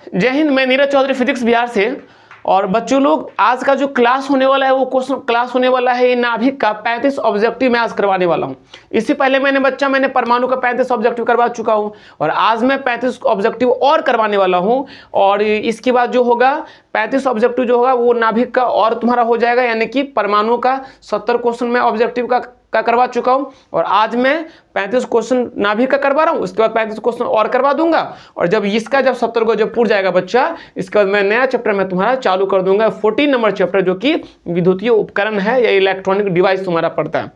जय हिंद, मैं नीरज चौधरी फिजिक्स बिहार से। और बच्चों लोग, आज का जो क्लास होने वाला है वो क्वेश्चन क्लास होने वाला है ये नाभिक का 35 ऑब्जेक्टिव मैं आज करवाने वाला हूँ। इससे पहले मैंने परमाणु का 35 ऑब्जेक्टिव करवा चुका हूँ और आज मैं 35 ऑब्जेक्टिव और करवाने वाला हूँ। और इसके बाद जो होगा 35 ऑब्जेक्टिव जो होगा वो नाभिक का और तुम्हारा हो जाएगा, यानी कि परमाणु का 70 क्वेश्चन मैं ऑब्जेक्टिव का करवा चुका हूं और आज मैं 35 क्वेश्चन नाभिक का करवा रहा हूं। उसके बाद 35 क्वेश्चन और करवा दूंगा और जब इसका जब 70 को जब पूरा जाएगा बच्चा, इसके बाद मैं नया चैप्टर में तुम्हारा चालू कर दूंगा 14 नंबर चैप्टर, जो कि विद्युतीय उपकरण है या इलेक्ट्रॉनिक डिवाइस तुम्हारा पड़ता है।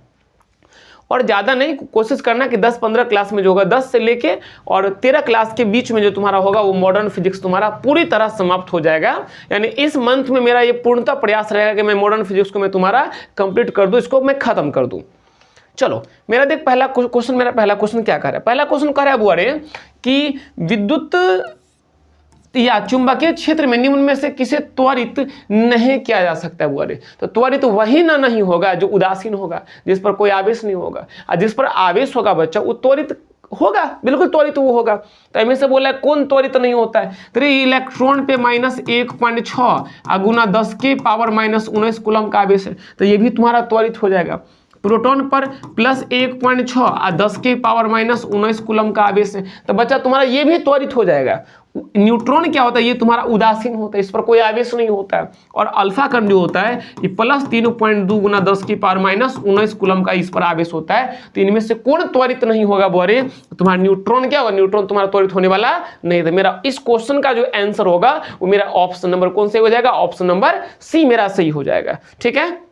और ज़्यादा नहीं, कोशिश करना कि 10-15 क्लास में जो होगा 10 से लेके और 13 क्लास के बीच में जो तुम्हारा होगा वो मॉडर्न फिजिक्स तुम्हारा पूरी तरह समाप्त हो जाएगा। यानी इस मंथ में मेरा ये पूर्णतः प्रयास रहेगा कि मैं मॉडर्न फिजिक्स को मैं तुम्हारा कंप्लीट कर दूँ, इसको मैं खत्म कर दूँ। चलो, मेरा पहला क्वेश्चन क्या कह रहा है? पहला क्वेश्चन कह रहा है बुआरे कि विद्युत या चुंबकीय क्षेत्र में निम्न में से किसे त्वरित नहीं किया जा सकता है बुआरे? तो त्वरित वही ना नहीं होगा जो उदासीन होगा, जिस पर कोई आवेश नहीं होगा, और जिस पर आवेश होगा बच्चा वो त्वरित होगा, बिल्कुल त्वरित वो होगा। तो इनमें से बोला है कौन त्वरित नहीं होता है? तो इलेक्ट्रॉन पे -1.6 गुना 10 के पावर -19 कूलम का आवेश है, तो ये भी तुम्हारा त्वरित हो जाएगा। प्रोटॉन पर +1.6 और 10 के पावर -19 कूलम का आवेश है, तो बच्चा तुम्हारा ये भी त्वरित हो जाएगा। न्यूट्रॉन क्या होता है? ये तुम्हारा उदासीन होता है, इस पर कोई आवेश नहीं होता है। और अल्फा कण जो होता है ये +3.2 गुना 10 की पावर -19 कूलम का इस पर आवेश होता है। तो इनमें से कौन त्वरित नहीं होगा बोरे? तुम्हारा न्यूट्रॉन क्या होगा? न्यूट्रॉन तुम्हारा त्वरित होने वाला नहीं था। मेरा इस क्वेश्चन का जो आंसर होगा वो मेरा ऑप्शन नंबर कौन से हो जाएगा? ऑप्शन नंबर सी मेरा सही हो जाएगा। ठीक है,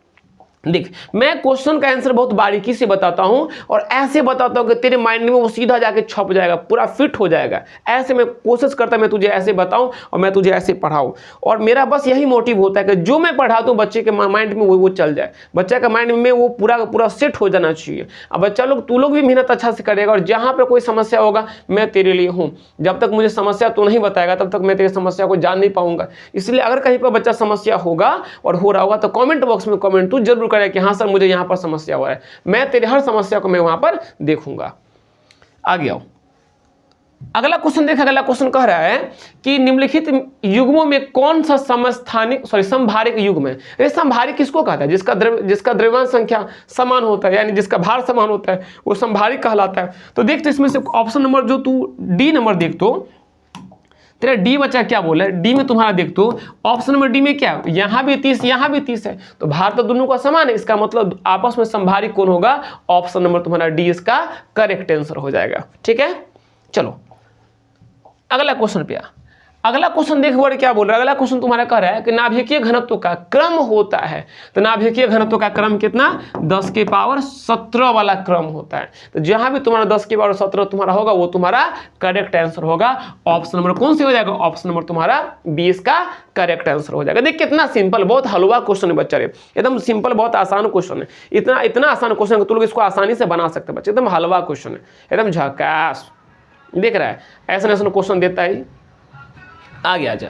देख, मैं क्वेश्चन का आंसर बहुत बारीकी से बताता हूं और ऐसे बताता हूं कि तेरे माइंड में वो सीधा जाके छप जाएगा, पूरा फिट हो जाएगा। ऐसे मैं कोशिश करता मैं तुझे ऐसे बताऊं और मैं तुझे ऐसे पढ़ाऊं, और मेरा बस यही मोटिव होता है कि जो मैं पढ़ाता हूं बच्चे के माइंड में वो चल जाए, बच्चे का माइंड में वो पूरा का पूरा सेट हो जाना चाहिए। अब बच्चा लोग, तू लोग भी मेहनत अच्छा से करेगा और जहां पर कोई समस्या होगा मैं तेरे लिए हूं। जब तक मुझे समस्या तू नहीं बताएगा तब तक मैं तेरी समस्या को जान नहीं पाऊंगा। इसलिए अगर कहीं पर बच्चा समस्या होगा और हो रहा होगा तो कमेंट बॉक्स में कमेंट तू जरूर करे कि हाँ सर मुझे यहां पर समस्या हो रहा है, मैं तेरे हर समस्या को मैं वहां पर देखूंगा। आगे आओ, अगला क्वेश्चन देख। अगला क्वेश्चन कह रहा है कि निम्नलिखित युग्मों में कौन सा संभारिक युग्म है? ये संभारिक किसको कहता है? जिसका द्रव्यमान संख्या समान होता है, यानी जिसका भार समान होता है वो संभारिक कहलाता है। तो देख, तो इसमें से ऑप्शन नंबर जो तू डी नंबर देख, तो तेरा डी बच्चा क्या बोला है? डी में तुम्हारा देख तो ऑप्शन नंबर डी में क्या, यहां भी 30 यहां भी 30 है, तो भार तो दोनों का समान है, इसका मतलब आपस में संभारिक कौन होगा? ऑप्शन नंबर तुम्हारा डी इसका करेक्ट आंसर हो जाएगा। ठीक है, चलो अगला क्वेश्चन पे। अगला क्वेश्चन देख वर्ड क्या बोल रहा है? अगला क्वेश्चन तुम्हारा कह रहा है कि नाभिकीय घनत्व का क्रम होता है। तो नाभिकीय घनत्व का क्रम कितना? 10 के पावर 17 वाला क्रम होता है। तो जहां भी तुम्हारा 10 के पावर 17 तुम्हारा होगा वो तुम्हारा करेक्ट आंसर होगा। ऑप्शन नंबर कौन से हो जाएगा? ऑप्शन नंबर तुम्हारा 20 का करेक्ट आंसर हो जाएगा। देख कितना सिंपल, बहुत हलवा क्वेश्चन है बच्चा, एकदम सिंपल, बहुत आसान क्वेश्चन है। इतना आसान क्वेश्चन है तुम लोग इसको आसानी से बना सकते हैं बच्चे, एकदम हलवा क्वेश्चन है, एकदम झकास। देख रहा है, ऐसा क्वेश्चन देता है। आगे आ जा,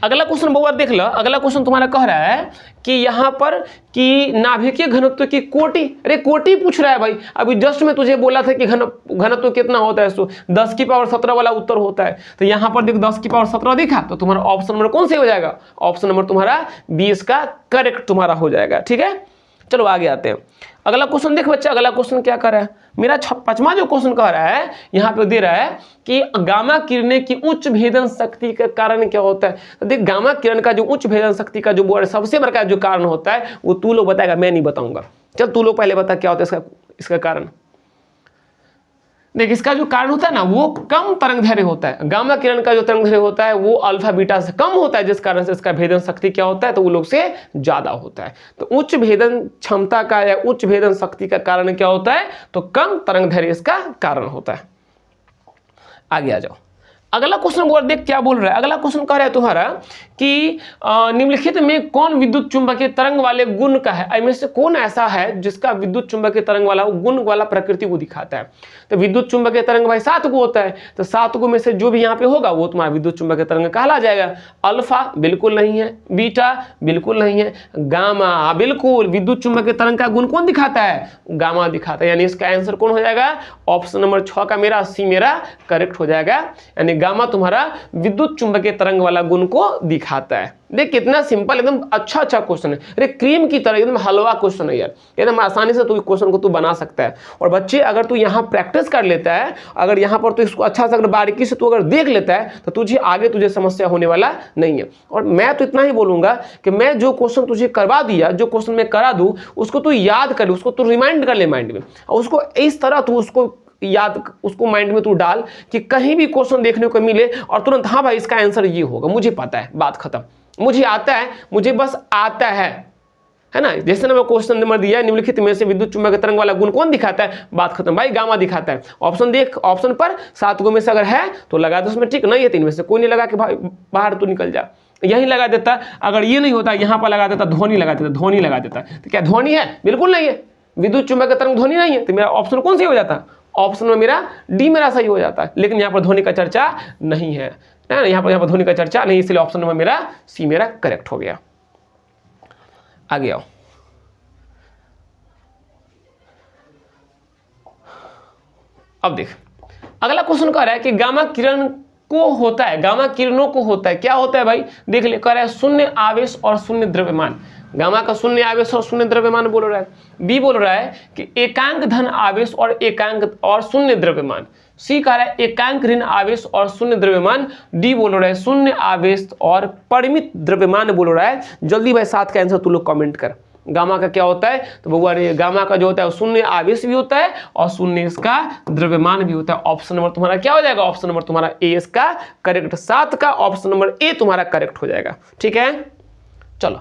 अगला क्वेश्चन बहुत देख लो। अगला क्वेश्चन तुम्हारा कह रहा है कि यहाँ पर कि नाभिकीय घनत्व की कोटि, अरे कोटि पूछ रहा है भाई। अभी जस्ट में तुझे बोला था कि घनत्व कितना होता है, तो 10 की पावर 17 वाला उत्तर होता है। तो यहाँ पर देख 10 की पावर 17 दिखा, तो तुम्हारा ऑप्शन नंबर कौन से हो जाएगा? ऑप्शन नंबर तुम्हारा 20 का करेक्ट तुम्हारा हो जाएगा। ठीक है, चलो आगे आते हैं। अगला क्वेश्चन देख बच्चा, अगला क्वेश्चन क्या कर रहा है? मेरा 5वां जो क्वेश्चन कह रहा है यहाँ पे दे रहा है कि गामा किरणें की उच्च भेदन शक्ति का कारण क्या होता है? तो देख, गामा किरण का जो उच्च भेदन शक्ति का जो सबसे बड़ा जो कारण होता है वो तू लोग बताएगा, मैं नहीं बताऊंगा। चल तू लोग पहले बता क्या होता है इसका कारण। देख, इसका जो कारण होता है ना वो कम तरंगदैर्घ्य होता है। गामा किरण का जो तरंगदैर्घ्य होता है वो अल्फा बीटा से कम होता है, जिस कारण से इसका भेदन शक्ति क्या होता है? तो वो लोग से ज्यादा होता है। तो उच्च भेदन क्षमता का या उच्च भेदन शक्ति का कारण क्या होता है? तो कम तरंगदैर्घ्य इसका कारण होता है। आगे आ जाओ, अगला क्वेश्चन बोल देख क्या बोल रहा है। अगला क्वेश्चन कह रहा है तुम्हारा कि निम्नलिखित में कौन विद्युत चुंबकीय तरंग वाले गुण का है? इनमें से कौन ऐसा है जिसका विद्युत चुंबकीय तरंग वाला गुण वाला प्रकृति को दिखाता है? तो विद्युत चुंबकीय तरंग भाई 7 गो होता है, तो 7 गो में से जो भी यहाँ पे होगा वो तुम्हारा विद्युत चुंबकीय तरंग कहला जाएगा। अल्फा बिल्कुल नहीं है, बीटा बिल्कुल नहीं है, गामा बिल्कुल। विद्युत चुंबकीय तरंग का गुण कौन दिखाता है? गामा दिखाता है। यानी इसका आंसर कौन हो जाएगा? ऑप्शन नंबर 6 का मेरा सी मेरा करेक्ट हो जाएगा। यानी गामा तुम्हारा विद्युत चुंबकीय तरंग वाला गुण को दिखाता है। देख कितना सिंपल, एकदम अच्छा क्वेश्चन है। अरे क्रीम की तरह एकदम हलवा क्वेश्चन है यार, एकदम आसानी से तू क्वेश्चन को तू बना सकता है। और बच्चे अगर तू यहाँ प्रैक्टिस कर लेता है, अगर यहाँ पर तू इसको अच्छा से अगर बारीकी से तू अगर देख लेता है तो तुझे समस्या होने वाला नहीं है। और मैं तो इतना ही बोलूंगा कि मैं जो क्वेश्चन तुझे करवा दिया, जो क्वेश्चन मैं करा दूं, उसको तू याद कर, उसको तू रिमाइंड कर ले माइंड में, और उसको इस तरह तू उसको याद, उसको माइंड में तू डाल कि कहीं भी क्वेश्चन देखने को मिले और तुरंत हाँ भाई इसका आंसर ये होगा, मुझे पता है, बात खत्म, मुझे आता है, मुझे बस आता है ना। जैसे ना मैं क्वेश्चन नंबर दिया, निम्नलिखित में से विद्युत चुंबकीय तरंग वाला गुण कौन दिखाता है, बात खत्म भाई, गामा दिखाता है। ऑप्शन देख, ऑप्शन पर 7 में से अगर है तो लगा दो उसमें, ठीक नहीं है 3 में से कोई नहीं लगा कि भाई बाहर तू निकल जा, यही लगा देता। अगर ये नहीं होता यहाँ पर लगा देता, ध्वनि लगा देता, ध्वनि लगा देता। तो क्या ध्वनि है? बिल्कुल नहीं है, विद्युत चुंबकीय तरंग ध्वनि नहीं है। तो मेरा ऑप्शन कौन सी हो जाता? ऑप्शन में मेरा डी मेरा सही हो जाता है। लेकिन यहाँ पर ध्वनि का चर्चा नहीं है, यहाँ पर ध्वनि का चर्चा नहीं, इसलिए ऑप्शन नंबर मेरा सी मेरा करेक्ट हो गया। आगे आओ, अब देख अगला क्वेश्चन कह रहा है कि गामा किरण को होता है, गामा किरणों को होता है, क्या होता है भाई? देख ले, कह रहा है शून्य आवेश और शून्य द्रव्यमान। गामा का शून्य आवेश और शून्य द्रव्यमान बोल रहा है। बी बोल रहा है कि एकांक धन आवेश और एकांक और शून्य द्रव्यमान। सी कह रहा है एकांक ऋण आवेश और शून्य द्रव्यमान। डी बोल रहा है शून्य आवेश और परिमित द्रव्यमान बोल रहा है। जल्दी भाई 7 का आंसर तू लोग कमेंट कर। गामा का क्या होता है? तो बउआ गामा का जो होता है शून्य आवेश भी होता है और शून्य इसका द्रव्यमान भी होता है। ऑप्शन नंबर तुम्हारा क्या हो जाएगा? ऑप्शन नंबर तुम्हारा ए इसका करेक्ट। 7 का ऑप्शन नंबर ए तुम्हारा करेक्ट हो जाएगा। ठीक है, चलो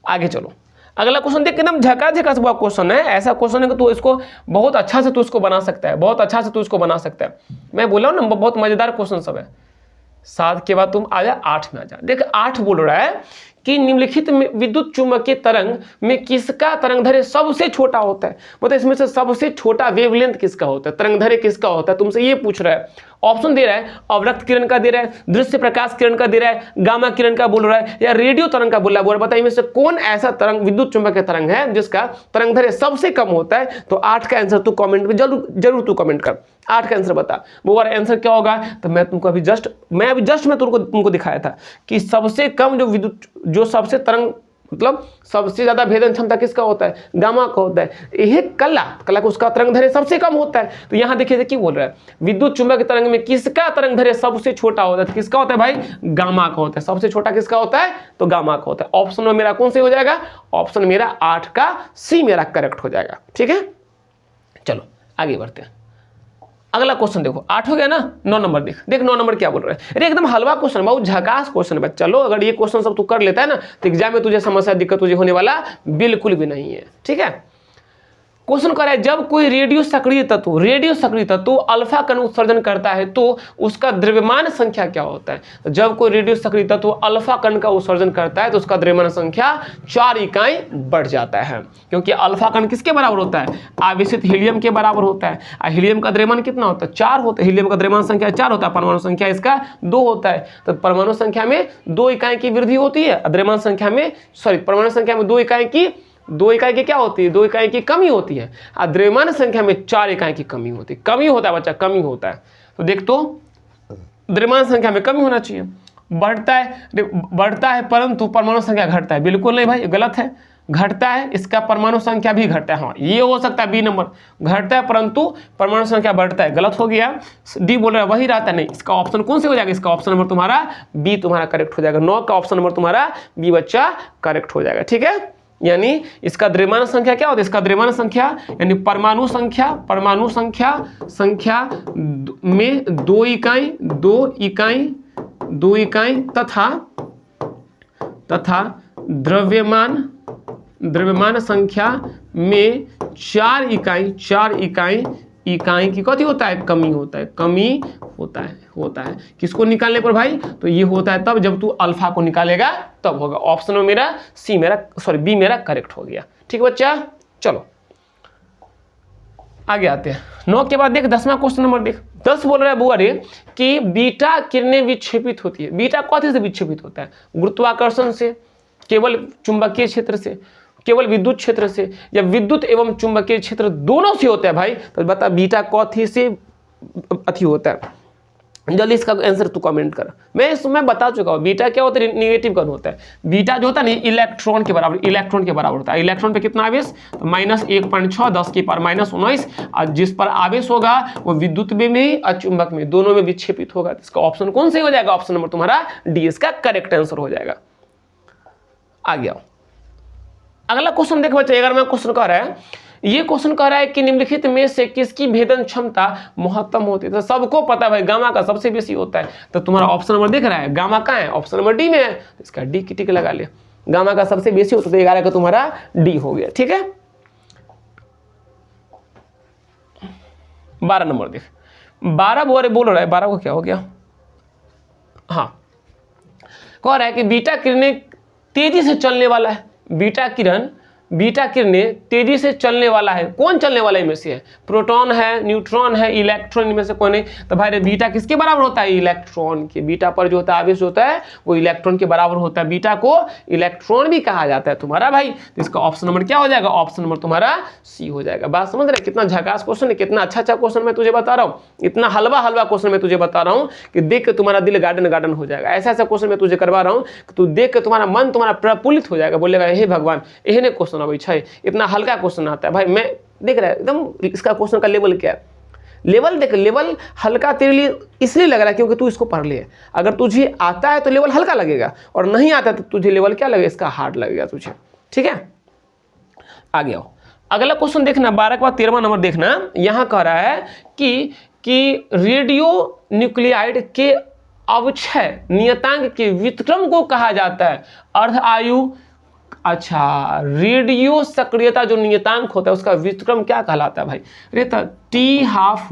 आगे चलो। अगला क्वेश्चन देख, एकदम झकाझक हुआ क्वेश्चन है। ऐसा क्वेश्चन है कि तू इसको बहुत अच्छा से तू इसको बना सकता है, बहुत अच्छा से तू इसको बना सकता है। मैं बोला हूं ना, बहुत मजेदार क्वेश्चन सब है। 7 के बाद तुम आ जा 8 में आ जा। देख 8 बोल रहा है कि निम्नलिखित में विद्युत चुंबकीय तरंग में किसका तरंगधैर्य सबसे छोटा होता है? मतलब इसमें से सबसे छोटा वेवलेंथ किसका होता है, तरंगधैर्य किसका होता है, तुमसे ये पूछ रहा है। ऑप्शन दे रहा है, अवरक्त किरण का दे रहा है, दृश्य प्रकाश किरण का दे रहा है, गामा किरण का बोल रहा है, या रेडियो तरंग का बोल रहा है। बताइए इनमें से कौन ऐसा तरंग विद्युत चुंबकीय तरंग है जिसका तरंगधैर्य सबसे कम होता है? तो 8 का आंसर तू कमेंट में जरूर तू कमेंट कर। 8 का आंसर बता। वो आंसर क्या होगा? तो मैं तुमको अभी जस्ट तुमको दिखाया था कि सबसे कम जो विद्युत, जो सबसे तरंग, मतलब सबसे ज्यादा भेदन क्षमता किसका होता है? गामा का होता है। यह कला को उसका तरंगधैर्य सबसे कम होता है। तो यहां देखिए क्या बोल रहा है, विद्युत चुंबकीय तरंग में किसका तरंगधैर्य सबसे छोटा होता है? तो किसका होता है भाई? गामा का होता है। सबसे छोटा किसका होता है? तो गामा का होता है। ऑप्शन में मेरा कौन से हो जाएगा? ऑप्शन मेरा 8 का सी मेरा करेक्ट हो जाएगा। ठीक है, चलो आगे बढ़ते हैं। अगला क्वेश्चन देखो, 8 हो गया ना। 9 नंबर देख 9 नंबर क्या बोल रहा है। अरे एकदम हलवा क्वेश्चन, बहुत झकास क्वेश्चन है। चलो अगर ये क्वेश्चन सब तू कर लेता है ना तो एग्जाम में तुझे समस्या दिक्कत तुझे होने वाला बिल्कुल भी नहीं है। ठीक है, क्वेश्चन कर रहा है, जब कोई रेडियो सक्रिय तत्व अल्फा कण उत्सर्जन करता है तो उसका द्रव्यमान संख्या क्या होता है? तो जब कोई रेडियो सक्रिय तत्व अल्फा कण का उत्सर्जन करता है तो उसका द्रव्यमान संख्या 4 इकाई बढ़ जाता है, क्योंकि अल्फा कण किसके बराबर होता है? आवेशित हीलियम के बराबर होता है। और हीलियम का द्रव्यमान कितना होता है? 4 होता है। हीलियम का द्रव्यमान संख्या 4 होता है, परमाणु संख्या इसका 2 होता है। तो परमाणु संख्या में 2 इकाई की वृद्धि होती है, द्रव्यमान संख्या में परमाणु संख्या में 2 इकाई की क्या होती है? 2 इकाई की कमी होती है। और द्रव्यमान संख्या में 4 इकाई की कमी होती है। कमी होता है बच्चा, कमी होता है। तो देख, तो द्रव्यमान संख्या में कमी होना चाहिए। बढ़ता है परंतु परमाणु संख्या घटता है। बिल्कुल नहीं भाई, गलत है। घटता है, इसका परमाणु संख्या भी घटता है। हाँ, ये हो सकता है बी नंबर, घटता है परंतु परमाणु संख्या बढ़ता है। गलत हो गया। डी बोल रहा है वही रहता है। नहीं, इसका ऑप्शन कौन से हो जाएगा? इसका ऑप्शन नंबर तुम्हारा बी तुम्हारा करेक्ट हो जाएगा। 9 का ऑप्शन नंबर तुम्हारा बी बच्चा करेक्ट हो जाएगा। ठीक है, यानी इसका द्रव्यमान संख्या क्या होता है? इसका द्रव्यमान संख्या यानी परमाणु संख्या में 2 इकाई तथा द्रव्यमान संख्या में 4 इकाई की कथी होता है? कमी होता है। किसको निकालने पर भाई? तो ये होता है तब जब तू अल्फा को निकालेगा तब होगा। ऑप्शन में मेरा बी मेरा करेक्ट हो गया। ठीक बच्चा, चलो आगे आते हैं। 9 के बाद देख 10वां क्वेश्चन नंबर देख। 10 बोल रहा है बुआ रे कि बीटा किरणें विक्षेपित होती है। बीटा कथी से विक्षेपित होता है? गुरुत्वाकर्षण से, केवल चुंबकीय क्षेत्र से, केवल विद्युत क्षेत्र से, या विद्युत एवं चुंबकीय क्षेत्र दोनों से होता है भाई? तो बता बीटा कथी से अथी होता है? जल्दी इसका आंसर तू कमेंट कर। मैं बता चुका हूँ बीटा क्या होता है, निगेटिव कण होता है। बीटा जो होता है ना इलेक्ट्रॉन के बराबर होता है। इलेक्ट्रॉन पे कितना आवेश, तो -1.6 10 की पावर -19, और जिस पर आवेश होगा वो विद्युत में भी और चुंबक में दोनों में विक्षेपित होगा। इसका ऑप्शन कौन सही हो जाएगा, ऑप्शन नंबर तुम्हारा डी इसका करेक्ट आंसर हो जाएगा। आ गया अगला क्वेश्चन देखो बच्चे, 11वां क्वेश्चन कह रहा है, ये क्वेश्चन कह रहा है कि निम्नलिखित में से किसकी भेदन क्षमता महत्तम होती है। तो सबको पता है भाई गामा का सबसे बेसी होता है, तो तुम्हारा ऑप्शन नंबर दिख रहा है गामा कहाँ है, ऑप्शन नंबर डी में है, इसका डी की टिक लगा ले। गामा का सबसे बेसी होता है तो 11 का तुम्हारा डी हो गया। ठीक है 12 नंबर देख, 12 बोल रहा है, 12 को क्या हो गया, हाँ कह रहा है कि बीटा किरणें तेजी से चलने वाला है। बीटा किरणें तेजी से चलने वाला है, कौन चलने वाला इनमें से है, प्रोटॉन है, न्यूट्रॉन है, इलेक्ट्रॉन, इनमें से कौन है। तो भाई बीटा किसके बराबर होता है, इलेक्ट्रॉन के। बीटा पर जो होता है आवेश होता है वो इलेक्ट्रॉन के बराबर होता है, बीटा को इलेक्ट्रॉन भी कहा जाता है तुम्हारा भाई। तो इसका ऑप्शन नंबर क्या हो जाएगा, ऑप्शन नंबर तुम्हारा सी हो जाएगा। बात समझ रहे, कितना झकास क्वेश्चन है, कितना अच्छा क्वेश्चन मैं तुझे बता रहा हूँ, इतना हलवा क्वेश्चन मैं तुझे बता रहा हूँ कि देख के तुम्हारा दिल गार्डन हो जाएगा। ऐसा क्वेश्चन मैं तुझे करवा रहा हूँ कि तू देख के तुम्हारा मन तुम्हारा प्रफुल्लित हो जाएगा, बोलेगा हे भगवान एहने क्वेश्चन अभी छै, इतना हल्का क्वेश्चन आता है भाई। मैं देख रहा है एकदम इसका क्वेश्चन का लेवल क्या है, लेवल देख, लेवल हल्का तेरे लिए इसलिए लग रहा है क्योंकि तू इसको पढ़ ले। अगर तुझे आता है तो लेवल हल्का लगेगा, और नहीं आता तो तुझे लेवल क्या लगेगा, इसका हार्ड लगेगा तुझे। ठीक है आगे आओ, अगला क्वेश्चन देखना 12 के बाद 13वां नंबर देखना। यहां कह रहा है कि रेडियो न्यूक्लियाइड के अवक्षय नियतांक के व्युत्क्रम को कहा जाता है अर्ध आयु। अच्छा, रेडियो सक्रियता जो नियतांक होता है उसका व्युत्क्रम क्या कहलाता है भाई, अरे तो टी हाफ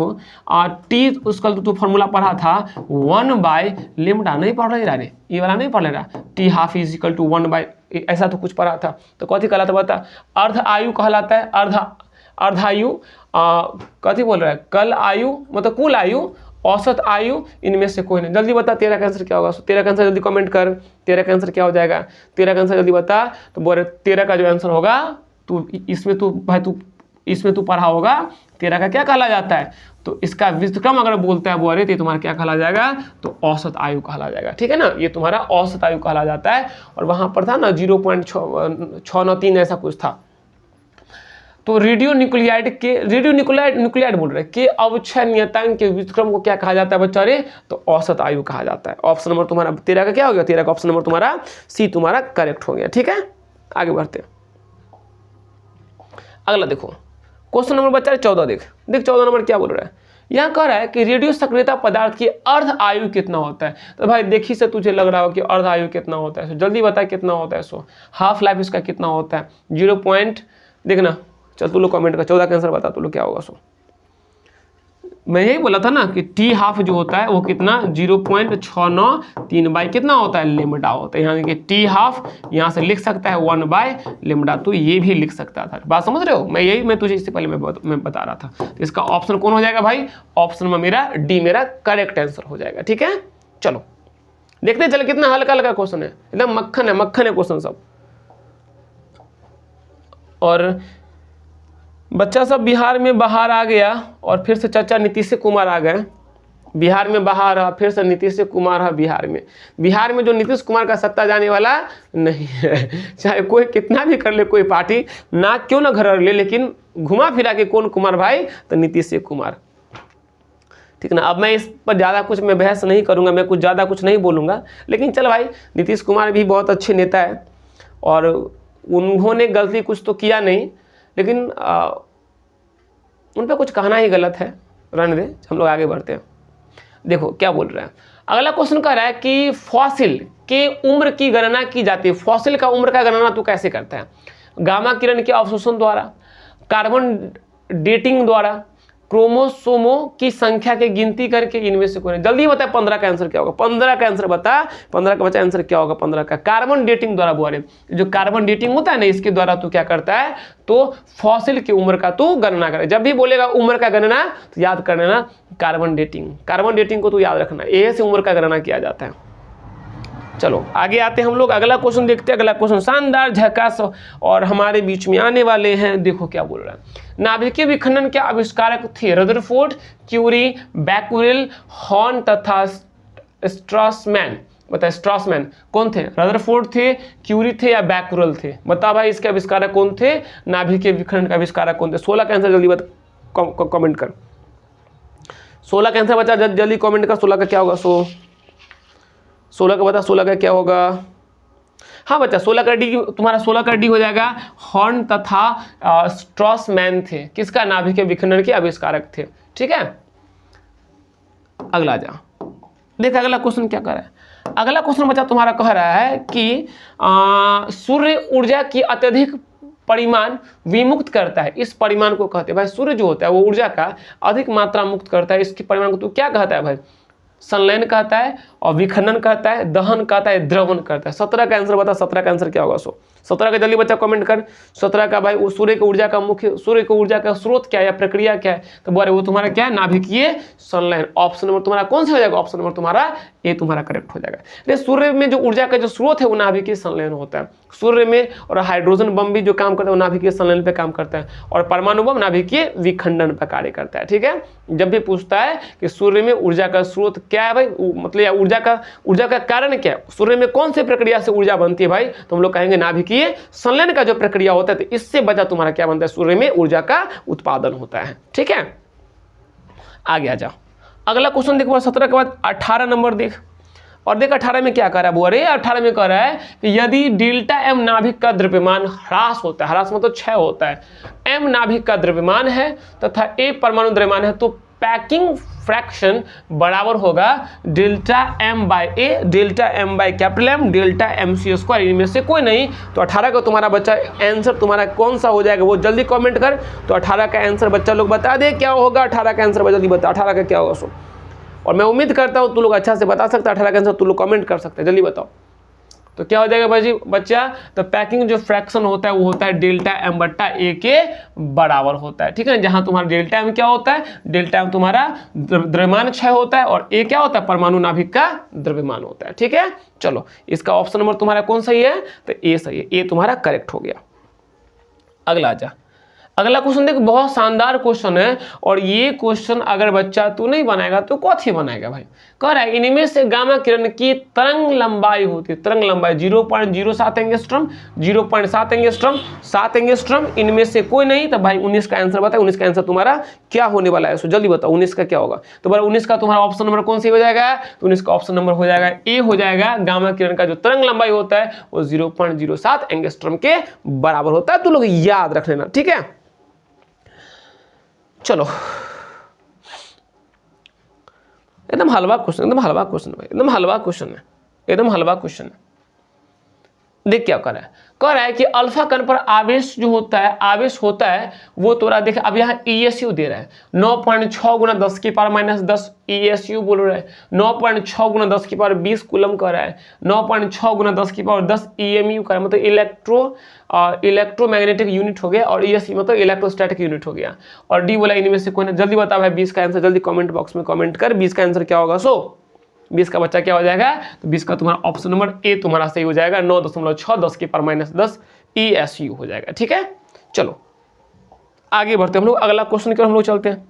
टी, उसका तो फॉर्मूला पढ़ा था 1/λ, नहीं पढ़ रहे रे, ये वाला नहीं पढ़ रहा, T half is equal to 1/, ऐसा तो कुछ पढ़ा था। तो कथी कहलाता बता, अर्ध आयु कहलाता है, अर्धायु कथी बोल रहा है, कल आयु मतलब कुल आयु, औसत आयु, इनमें से कोई नहीं। जल्दी बता 13 का आंसर क्या होगा, 13 का आंसर जल्दी कमेंट कर, 13 का आंसर क्या हो जाएगा, 13 का आंसर जल्दी बता। तो बोल रहे 13 का जो आंसर होगा तू इसमें तू पढ़ा होगा 13 का क्या कहला जाता है, तो इसका व्युत्क्रम अगर बोलता है बोले तो तुम्हारा क्या कहला जाएगा, तो औसत आयु कहला जाएगा। ठीक है ना, ये तुम्हारा औसत आयु कहला जाता है। और वहां पर था ना 0.693 ऐसा कुछ था। तो रेडियो न्यूक्लियाइड बोल रहे के अवक्षय नियतांक के व्युत्क्रम को क्या कहा जाता है बच्चा रे, तो औसत आयु कहा जाता है। ऑप्शन नंबर तुम्हारा 13 का क्या हो गया, 13 का ऑप्शन नंबर तुम्हारा सी तुम्हारा करेक्ट हो गया। ठीक है आगे बढ़ते हैं, अगला देखो क्वेश्चन नंबर बच्चा 14 देख 14 नंबर क्या बोल रहा है। यहाँ कह रहा है कि रेडियो सक्रियता पदार्थ की अर्ध आयु कितना होता है। तो भाई देखी से तुझे लग रहा हो कि अर्ध आयु कितना होता है, जल्दी बता कितना होता है। सो हाफ लाइफ इसका कितना होता है, 0. देखना, चल तू लोग कमेंट कर, 14 का आंसर बता तू लोग क्या होगा। सो मैं यही बोला था ना कि टी हाफ जो होता है वो कितना 0.693 बाई कितना होता है, लेमडा होता है। यहाँ देखिए टी हाफ यहाँ से लिख सकता है 1/λ, तो ये भी लिख सकता था। बात समझ रहे हो, मैं तुझे इससे पहले मैं बता रहा था। तो इसका ऑप्शन कौन हो जाएगा भाई, ऑप्शन में मेरा डी मेरा करेक्ट आंसर हो जाएगा। ठीक है चलो देखते चले, कितना हल्का क्वेश्चन है, एकदम मक्खन है क्वेश्चन सब। और बच्चा सब बिहार में बाहर आ गया और फिर से चाचा नीतीश कुमार आ गए। बिहार में बाहर रहा, फिर से नीतीश कुमार है बिहार में जो नीतीश कुमार का सत्ता जाने वाला नहीं है। चाहे कोई कितना भी कर ले, कोई पार्टी ना क्यों ना घर ले, लेकिन घुमा फिरा के कौन कुमार भाई, तो नीतीश कुमार। ठीक ना, अब मैं इस पर ज़्यादा कुछ मैं बहस नहीं करूँगा, मैं कुछ ज़्यादा कुछ नहीं बोलूँगा। लेकिन चल भाई नीतीश कुमार भी बहुत अच्छे नेता है और उन्होंने गलती कुछ तो किया नहीं, लेकिन उन पर कुछ कहना ही गलत है। रहने दे, हम लोग आगे बढ़ते हैं। देखो क्या बोल रहा है, अगला क्वेश्चन कह रहा है कि फॉसिल के उम्र की गणना की जाती है। फॉसिल का उम्र का गणना तू कैसे करता है, गामा किरण के अवशोषण द्वारा, कार्बन डेटिंग द्वारा, क्रोमोसोमों की संख्या के गिनती करके, इनमें से कोई। जल्दी बता 15 का आंसर क्या होगा, 15 का आंसर बता, 15 का बच्चा आंसर क्या होगा 15 का, कार्बन डेटिंग द्वारा बोले। जो कार्बन डेटिंग होता है ना, इसके द्वारा तू क्या करता है, तो फॉसिल की उम्र का तू गणना करे। जब भी बोलेगा उम्र का गणना तो याद कर लेना कार्बन डेटिंग को तू याद रखना, ए से उम्र का गणना किया जाता है। चलो आगे आते हैं हम लोग, अगला क्वेश्चन देखते हैं। अगला क्वेश्चन शानदार झकास और हमारे बीच में आने वाले हैं। देखो क्या बोल रहा है, नाभिकीय विखंडन के आविष्कारक थे रदरफोर्ड, क्यूरी, बैकुरेल, हॉर्न तथा स्ट्रासमैन। बता स्ट्रासमैन कौन थे? रदरफोर्ड थे, क्यूरी थे या बैकुरेल थे? बता भाई इसके आविष्कारक कौन थे? नाभिकीय विखंडन का आविष्कारक कौन थे? 16 का आंसर जल्दी बता, कमेंट कर। 16 का आंसर बता, जल्दी कमेंट कर। 16 का क्या होगा? 16 का बता, 16 का क्या होगा? हाँ बच्चा 16 का डी, तुम्हारा 16 का डी हो जाएगा। हॉर्न तथा स्ट्रासमैन थे किसका? नाभिकीय विखंडन के आविष्कारक थे। ठीक है, अगला जा देख अगला क्वेश्चन क्या कर रहा है। अगला क्वेश्चन बच्चा तुम्हारा कह रहा है कि सूर्य ऊर्जा की अत्यधिक परिमाण विमुक्त करता है। इस परिमाण को कहते हैं भाई, सूर्य जो होता है वो ऊर्जा का अधिक मात्रा मुक्त करता है। इसके परिमाण को तू क्या कहता है भाई? संलयन कहता है, और विखंडन कहता है, दहन कहता है, द्रवण कहता है। 17 का आंसर बता, 17 का आंसर क्या होगा? 17 का जल्दी बच्चा कमेंट कर। 17 का भाई सूर्य की ऊर्जा का मुख्य, सूर्य की ऊर्जा का स्रोत क्या है या प्रक्रिया क्या है? तो बोले वो तुम्हारा क्या है? नाभिकीय संलयन। ऑप्शन नंबर तुम्हारा कौन सा हो जाएगा? ऑप्शन नंबर तुम्हारा ए तुम्हारा करेक्ट हो जाएगा। सूर्य में जो ऊर्जा का जो स्रोत है वो नाभिकीय संलयन होता है। सूर्य में और हाइड्रोजन बम भी जो काम करता है वो नाभिकीय संलयन पे काम करता है, और परमाणु बम नाभिकीय विखंडन पर कार्य करता है। ठीक है, जब भी पूछता है कि सूर्य में ऊर्जा का स्रोत क्या है भाई, मतलब ऊर्जा का कारण क्या है, सूर्य में कौन सी प्रक्रिया से ऊर्जा बनती है भाई, तो हम लोग कहेंगे नाभिकीय संलयन का जो प्रक्रिया होता है। तो इससे बचा तुम्हारा क्या बनता है? सूर्य में ऊर्जा का उत्पादन होता है। ठीक है, आगे आ जाओ। अगला क्वेश्चन देखो 17 के बाद 18 नंबर देख, और देख 18 में क्या कर रहा है वो? अरे 18 में कह रहा है कि यदि डेल्टा एम नाभिक का द्रव्यमान ह्रास होता है, ह्रास मतलब क्षय होता है, एम नाभिक का द्रव्यमान है तथा ए परमाणु द्रव्यमान है, तो पैकिंग फ्रैक्शन बराबर होगा delta M by A, delta M by capital M, delta M C square. इनमें से कोई नहीं। तो 18 का तुम्हारा बच्चा आंसर तुम्हारा कौन सा हो जाएगा वो जल्दी कमेंट कर। तो 18 का आंसर बच्चा लोग बता दे क्या होगा। 18 का आंसर जल्दी बता, 18 का क्या होगा? और मैं उम्मीद करता हूँ तू लोग अच्छा से बता सकते। 18 का आंसर तू लोग कमेंट कर सकते हैं, जल्दी बताओ। तो क्या हो जाएगा भाई बच्चा? तो पैकिंग जो फ्रैक्शन होता है वो होता है डेल्टा एम बट्टा ए के बराबर होता है। ठीक है, जहां तुम्हारा डेल्टा एम क्या होता है? डेल्टा एम तुम्हारा द्रव्यमान क्षय होता है, और ए क्या होता है? परमाणु नाभिक का द्रव्यमान होता है। ठीक है, चलो इसका ऑप्शन नंबर तुम्हारा कौन सही है? तो ए सही है, ए तुम्हारा करेक्ट हो गया। अगला आ जा। अगला क्वेश्चन देख, बहुत शानदार क्वेश्चन है, और ये क्वेश्चन अगर बच्चा तू नहीं बनाएगा तो कौन बनाएगा भाई? कह रहा है इनमें से गामा किरण की तरंग लंबाई होती है, तरंग लंबाई 0.07 एंगस्ट्रॉम, 0.7 एंगस्ट्रॉम, 7 एंगस्ट्रॉम, इनमें से कोई नहीं। तो भाई 19 का आंसर बताए। 19 का आंसर तुम्हारा क्या होने वाला है? सो जल्दी बताओ 19 का क्या होगा? तो भाई 19 का तुम्हारा ऑप्शन नंबर कौन सी हो जाएगा? तो 19 का ऑप्शन नंबर हो जाएगा ए हो जाएगा। गामा किरण का जो तरंग लंबाई होता है वो 0.07 एंगस्ट्रॉम के बराबर होता है। तो लोग याद रख लेना। ठीक है, चलो एकदम हलवा क्वेश्चन, एकदम हलवा क्वेश्चन भाई, एकदम हलवा क्वेश्चन है, एकदम हलवा क्वेश्चन है। देख क्या कर रहा है? कह रहा है कि अल्फा कण पर आवेश जो होता है, आवेश होता है वो तोरा देख, अब यहाँ ESU दे रहा है 9.6 गुना 10 की पावर माइनस 10 ESU बोल रहा है। 9.6 गुना 10 की पावर 20 कूलम कर रहा है। 9.6 गुना 10 की पावर 10 EMU कर रहा है, मतलब इलेक्ट्रोमैग्नेटिक यूनिट हो गया, और ESU मतलब इलेक्ट्रोस्टैटिक यूनिट हो गया। और डी बोला इनमें से कोई नहीं। जल्दी बता भाई 20 का आंसर, जल्दी कमेंट बॉक्स में कमेंट कर 20 का आंसर क्या होगा। 20 का बच्चा क्या हो जाएगा? तो 20 का तुम्हारा ऑप्शन नंबर ए तुम्हारा सही हो जाएगा। 9.6 10 की पावर माइनस 10 ESU हो जाएगा। ठीक है, चलो आगे बढ़ते हम लोग। अगला क्वेश्चन की ओर हम लोग चलते हैं,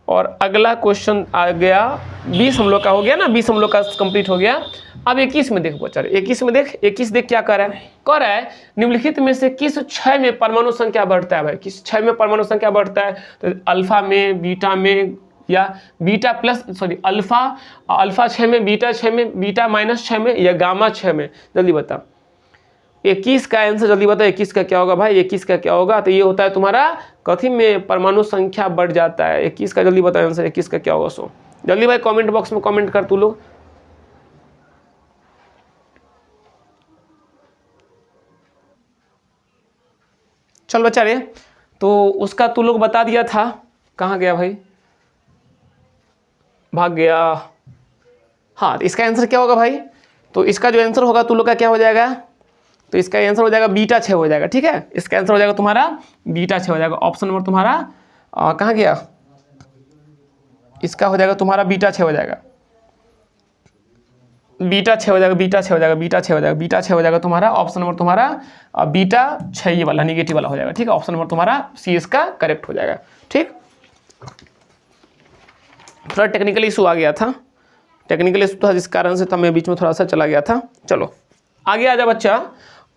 और अगला क्वेश्चन आ गया 20 हम लोग का हो गया ना, 20 हम लोग का कंप्लीट हो गया। अब 21 में देखो बच्चा, 21 में देख, 21 देख क्या कर रहा है? कह रहा है निम्नलिखित में से किस क्षय में परमाणु संख्या बढ़ता है भाई? किस क्षय में परमाणु संख्या बढ़ता है? तो अल्फा में, बीटा में, या बीटा प्लस सॉरी अल्फा 6 में, बीटा 6 में, बीटा माइनस 6 में, या गामा 6 में? जल्दी बता 21 का आंसर जल्दी बता। 21 का क्या होगा भाई? 21 का क्या होगा? तो ये होता है तुम्हारा कथी में परमाणु संख्या बढ़ जाता है। 21 का जल्दी बता आंसर, 21 का क्या होगा? जल्दी भाई कमेंट बॉक्स में कमेंट कर तू लोग। चल बच्चा रे, तो उसका तू लोग बता दिया था, कहाँ गया भाई? भाग गया। हाँ, तो इसका आंसर क्या होगा भाई? तो इसका जो आंसर होगा तू लोग का क्या हो जाएगा? तो इसका आंसर हो जाएगा बीटा 6 हो जाएगा। ठीक है, इसका आंसर हो जाएगा तुम्हारा बीटा 6 हो जाएगा। ऑप्शन नंबर तुम्हारा कहाँ गया? इसका हो जाएगा तुम्हारा बीटा 6 हो जाएगा। बीटा 6 हो जाएगा, बीटा 6 हो जाएगा, बीटा 6 हो जाएगा, बीटा 6 हो जाएगा तुम्हारा ऑप्शन नंबर तुम्हारा बीटा 6 ये वाला निगेटिव वाला हो जाएगा। ठीक है, ऑप्शन नंबर तुम्हारा सी इसका करेक्ट हो जाएगा। ठीक, थोड़ा टेक्निकल इशू आ गया था, टेक्निकल इशू था जिस कारण से मैं बीच में थोड़ा सा चला गया था। चलो आगे आ जा बच्चा।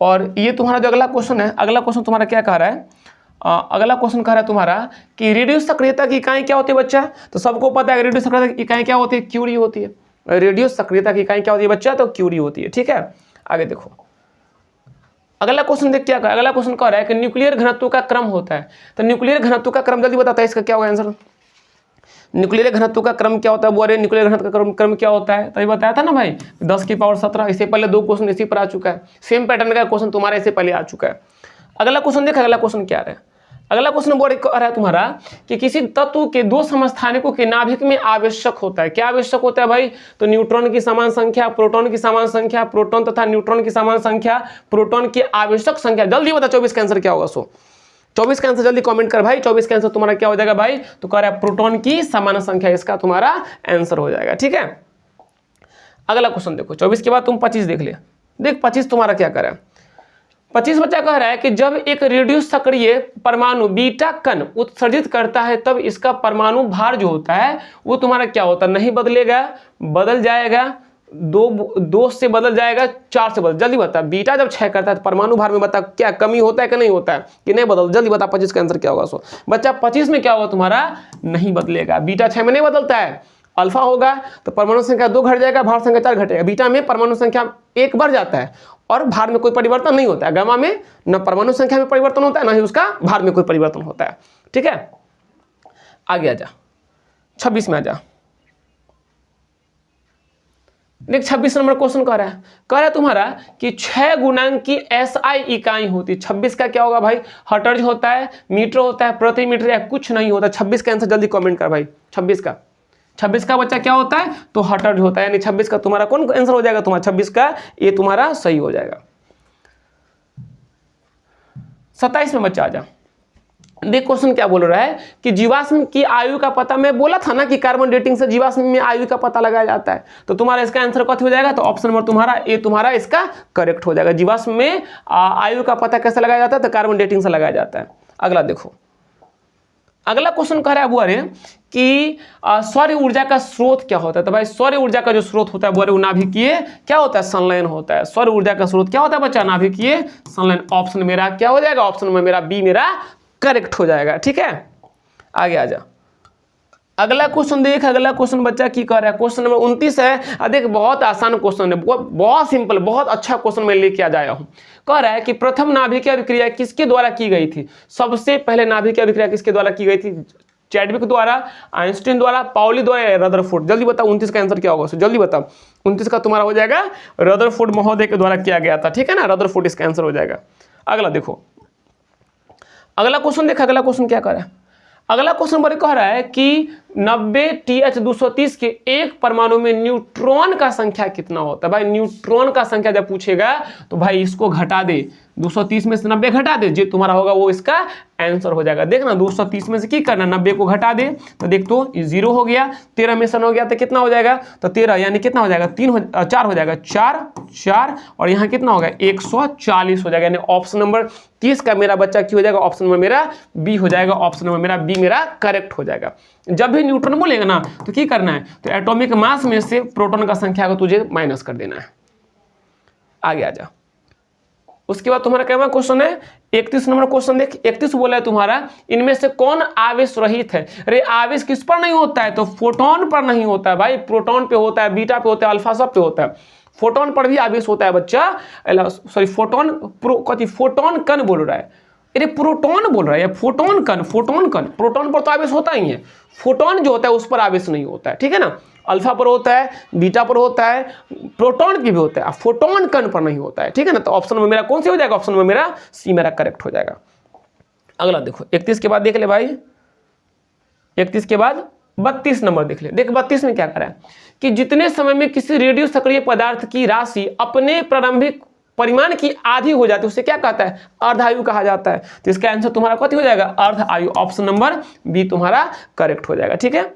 और ये तुम्हारा जो अगला क्वेश्चन है, अगला क्वेश्चन तुम्हारा क्या कह रहा है, अगला क्वेश्चन कह रहा है तुम्हारा कि रेडियो सक्रियता की इकाई क्या होती है बच्चा। तो सबको पता है रेडियो सक्रियता की इकाई क्या होती है, क्यूरी होती है। रेडियो सक्रियता की इकाई क्या होती है बच्चा, तो क्यूरी होती है। ठीक है, आगे देखो अगला क्वेश्चन देख क्या कहा। अगला क्वेश्चन कह रहा है कि न्यूक्लियर घनत्व का क्रम होता है। तो न्यूक्लियर घनत्व का क्रम जल्दी बताता है, इसका क्या होगा आंसर। न्यूक्लियर घनत्व का क्रम क्या होता है, बोले न्यूक्लियर घनत्व का क्रम क्या होता है। तो ये बताया था ना भाई 10 की पावर 17। इससे पहले 2 क्वेश्चन इसी पर आ चुका है, सेम पैटर्न का क्वेश्चन तुम्हारा इससे पहले आ चुका है। अगला क्वेश्चन देख, अगला क्वेश्चन क्या है। अगला क्वेश्चन बोल रहा है तुम्हारा कि किसी तत्व के 2 समस्थानिकों के नाभिक में आवश्यक होता है। क्या आवश्यक होता है भाई, तो न्यूट्रॉन की समान संख्या, प्रोटॉन की समान संख्या, प्रोटॉन तथा न्यूट्रॉन की समान संख्या, प्रोटॉन की आवश्यक संख्या। जल्दी बता 24 का आंसर क्या होगा। 24 का आंसर जल्दी कमेंट कर भाई। 24 का आंसर तुम्हारा क्या हो जाएगा भाई, तो कह रहा है प्रोटॉन की समान संख्या, इसका तुम्हारा आंसर हो जाएगा। ठीक है, अगला क्वेश्चन देखो। 24 के बाद तुम 25 देख ले। देख 25 तुम्हारा क्या कर रहा है। 25 बच्चा कह रहा है कि जब एक रेडियो सक्रिय परमाणु बीटा कण उत्सर्जित करता है तब इसका परमाणु भार जो होता है वो तुम्हारा क्या होता है, नहीं बदलेगा, बदल जाएगा, 2 से बदल जाएगा, 4 से बदल। जल्दी बता, बीटा जब 6 करता है तो परमाणु भार में बता क्या कमी होता है कि नहीं होता है, कि नहीं बदल। जल्दी बता 25 का आंसर क्या होगा। बच्चा 25 में क्या होगा तुम्हारा, नहीं बदलेगा। बीटा 6 में नहीं बदलता है, अल्फा होगा तो परमाणु संख्या 2 घट जाएगा, भार संख्या 4 घटेगा। बीटा में परमाणु संख्या 1 बढ़ जाता है और भार में कोई परिवर्तन नहीं होता है। गामा में न परमाणु संख्या में परिवर्तन होता है, ना ही उसका भार में कोई परिवर्तन होता है। ठीक है, आगे आ जा, 26 में आ जा। देख 26 नंबर क्वेश्चन कह रहा है तुम्हारा कि 6 गुणांक की SI इकाई होती है। 26 का क्या होगा भाई, हर्ट्ज होता है, मीटर होता है, प्रति मीटर, या कुछ नहीं होता। 26 का आंसर जल्दी कमेंट कर भाई। 26 का बच्चा क्या होता है, तो हर्ट्ज होता है। यानी 26 का तुम्हारा कौन आंसर हो जाएगा, तुम्हारा 26 का ये तुम्हारा सही हो जाएगा। 27 में बच्चा आ जा। देख क्वेश्चन क्या बोल रहा है कि जीवाश्म की आयु का पता, मैं बोला था ना कि कार्बन डेटिंग से जीवाश्म में आयु का पता लगाया जाता है। तो तुम्हारा इसका आंसर कथी हो जाएगा, तो ऑप्शन नंबर तुम्हारा ए तुम्हारा इसका करेक्ट हो जाएगा। जीवाश्म में आयु का पता कैसे लगाया जाता है, तो कार्बन डेटिंग से लगाया जाता है। अगला देखो, अगला क्वेश्चन कह रहा है बुआरे कि सौर ऊर्जा का स्रोत क्या होता है। तो भाई सौर ऊर्जा का जो स्रोत होता है बुआरे वो नाभिकीय क्या होता है, संलयन होता है। सौर ऊर्जा का स्रोत क्या होता है बच्चा, नाभिकीय संलयन। ऑप्शन मेरा क्या हो जाएगा, ऑप्शन में मेरा बी मेरा करेक्ट हो जाएगा। ठीक है, आगे आ जा। अगला क्वेश्चन देख, अगला क्वेश्चन बच्चा की कह रहा है, क्वेश्चन नंबर 29 है। देख बहुत आसान क्वेश्चन है, बहुत सिंपल, बहुत अच्छा क्वेश्चन मैं लेके आ जाया हूं। कह रहा है कि प्रथम नाभिकीय अभिक्रिया किसके द्वारा की गई थी। सबसे पहले नाभिकीय अभिक्रिया किसके द्वारा की गई थी, चैडविक द्वारा, आइंस्टीन द्वारा, पाउली द्वारा, या रदरफोर्ड। जल्दी बता 29 का आंसर क्या होगा, जल्दी बता। 29 का तुम्हारा हो जाएगा रदरफोर्ड महोदय के द्वारा किया गया था। ठीक है ना, रदरफोर्ड इसका आंसर हो जाएगा। अगला देखो, अगला क्वेश्चन देखा, अगला क्वेश्चन क्या कर रहा है। अगला क्वेश्चन बड़े कह रहा है कि 90 TH230 के एक परमाणु में न्यूट्रॉन का संख्या कितना होता है। भाई न्यूट्रॉन का संख्या जब पूछेगा तो भाई इसको घटा दे, 230 में से 90 घटा दे, जो तुम्हारा होगा वो इसका आंसर हो जाएगा। देखना 230 में से की करना, 90 को घटा दे तो देख तो 0 हो गया, 13 में से हो गया तो कितना हो जाएगा, तो 13 यानी कितना हो जाएगा, 4 हो जाएगा, 4 और यहाँ कितना होगा 140 हो जाएगा। यानी ऑप्शन नंबर 30 का मेरा बच्चा क्यों हो जाएगा, ऑप्शन नंबर मेरा बी हो जाएगा। ऑप्शन नंबर मेरा बी मेरा करेक्ट हो जाएगा। जब भी न्यूट्रॉन बोलेगा ना तो क्या करना है, तो एटॉमिक मास में से प्रोटॉन का संख्या को तुझे माइनस कर देना है। आगे आ जा। उसके बाद तुम्हारा क्या क्वेश्चन है 31 नंबर क्वेश्चन देख। 31 बोला है तुम्हारा इनमें से कौन आवेश रहित है। अरे आवेश किस पर नहीं होता है, तो फोटोन पर नहीं होता है भाई, प्रोटॉन पे होता है, बीटा पे होता है, अल्फा सब पे होता है। फोटोन पर भी आवेश होता है बच्चा, सॉरी फोटोन फोटोन कण बोल रहा है, अरे प्रोटॉन बोल रहा है, फोटोन कण, प्रोटॉन पर तो आवेश होता ही है, फोटोन जो होता है उस पर आवेश नहीं होता है। ठीक है ना, अल्फा पर होता है, बीटा पर होता है, प्रोटॉन की भी होता है, फोटोन कण पर नहीं होता है। ठीक है ना, तो ऑप्शन में मेरा कौन सी हो जाएगा, ऑप्शन में मेरा सी मेरा करेक्ट हो जाएगा। अगला देखो 31 के बाद देख ले भाई, 31 के बाद 32 नंबर देख ले। देख 32 में क्या कर रहा है कि जितने समय में किसी रेडियो सक्रिय पदार्थ की राशि अपने प्रारंभिक परिमाण की आधी हो जाती है उसे क्या कहता है, अर्ध आयु कहा जाता है। तो इसका आंसर तुम्हारा कथी हो जाएगा, अर्ध आयु। ऑप्शन नंबर बी तुम्हारा करेक्ट हो जाएगा। ठीक है,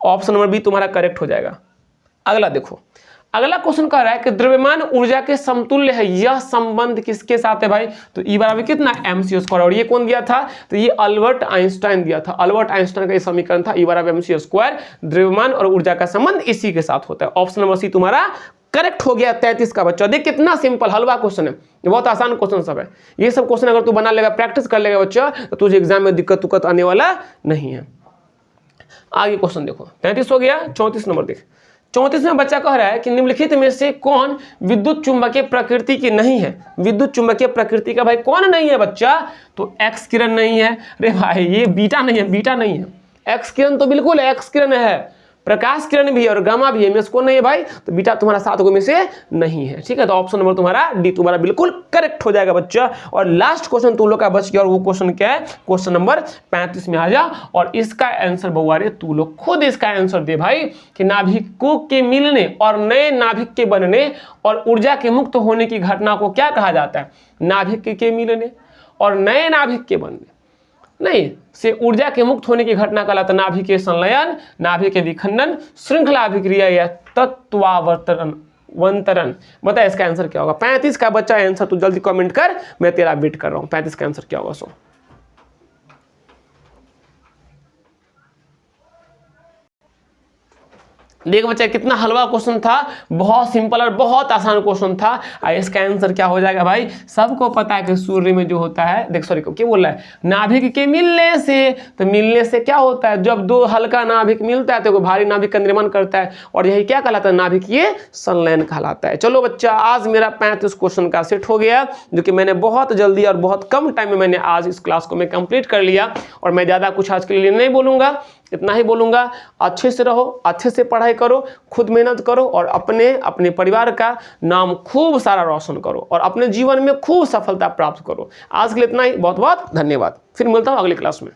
ऑप्शन नंबर बी तुम्हारा करेक्ट हो जाएगा। अगला देखो, अगला क्वेश्चन कह रहा है कि द्रव्यमान ऊर्जा के समतुल्य है, यह संबंध किसके साथ है भाई? तो E बराबर कितना, mc स्क्वायर। और ये कौन दिया था? तो ये अल्बर्ट आइंस्टाइन दिया था। अल्बर्ट आइंस्टाइन का ये समीकरण था, E बराबर mc स्क्वायर। द्रव्यमान और ऊर्जा का संबंध इसी के साथ होता है। ऑप्शन नंबर सी तुम्हारा करेक्ट हो गया 33 का बच्चा। देख कितना सिंपल हलवा क्वेश्चन है, ये बहुत आसान क्वेश्चन सब है। ये सब क्वेश्चन अगर तू बना लेगा, प्रैक्टिस कर लेगा बच्चा, तो तुझे एग्जाम में दिक्कत आने वाला नहीं है। आगे क्वेश्चन देखो, 33 हो गया। 34 नंबर देख। 34 में बच्चा कह रहा है कि निम्नलिखित में से कौन विद्युत चुंबकीय प्रकृति की नहीं है? विद्युत चुंबकीय प्रकृति का भाई कौन नहीं है बच्चा? तो एक्स किरण नहीं है। अरे भाई ये बीटा नहीं है, बीटा नहीं है। एक्स किरण तो बिल्कुल एक्स किरण है, प्रकाश किरण भी है और गामा भी है, में से कौन नहीं है भाई? तो बीटा तुम्हारा 7 में से नहीं है। ठीक है, तो ऑप्शन नंबर तुम्हारा डी तुम्हारा बिल्कुल करेक्ट हो जाएगा बच्चा। और लास्ट क्वेश्चन तुम लोग का बच गया, और वो क्वेश्चन क्या है? क्वेश्चन नंबर 35 में आ जा और इसका आंसर बउआरे तू लोग खुद इसका आंसर दे भाई कि नाभिकों के मिलने और नए नाभिक के बनने और ऊर्जा के मुक्त होने की घटना को क्या कहा जाता है? नाभिक के मिलने और नए नाभिक के बनने नहीं से ऊर्जा के मुक्त होने की घटना कहलाता है नाभिकीय संलयन, नाभिकीय विखंडन, श्रृंखला अभिक्रिया या तत्वावर्तन। बता इसका आंसर क्या होगा? 35 का बच्चा आंसर तू जल्दी कमेंट कर, मैं तेरा वेट कर रहा हूं। 35 का आंसर क्या होगा? सो देख बच्चा कितना हलवा क्वेश्चन था, बहुत सिंपल और बहुत आसान क्वेश्चन था। और इसका आंसर क्या हो जाएगा भाई? सबको पता है कि सूर्य में जो होता है, देख सॉरी क्या बोल रहा है, नाभिक के मिलने से। तो मिलने से क्या होता है? जब दो हल्का नाभिक मिलता है तो भारी नाभिक का निर्माण करता है, और यही क्या कहलाता है? नाभिकीय संलयन कहलाता है। चलो बच्चा, आज मेरा 35 क्वेश्चन का सेट हो गया, जो कि मैंने बहुत जल्दी और बहुत कम टाइम में मैंने आज इस क्लास को मैं कंप्लीट कर लिया। और मैं ज़्यादा कुछ आज के लिए नहीं बोलूँगा, इतना ही बोलूँगा, अच्छे से रहो, अच्छे से पढ़ाई करो, खुद मेहनत करो और अपने परिवार का नाम खूब सारा रोशन करो और अपने जीवन में खूब सफलता प्राप्त करो। आज के लिए इतना ही, बहुत बहुत धन्यवाद। फिर मिलता हूँ अगली क्लास में।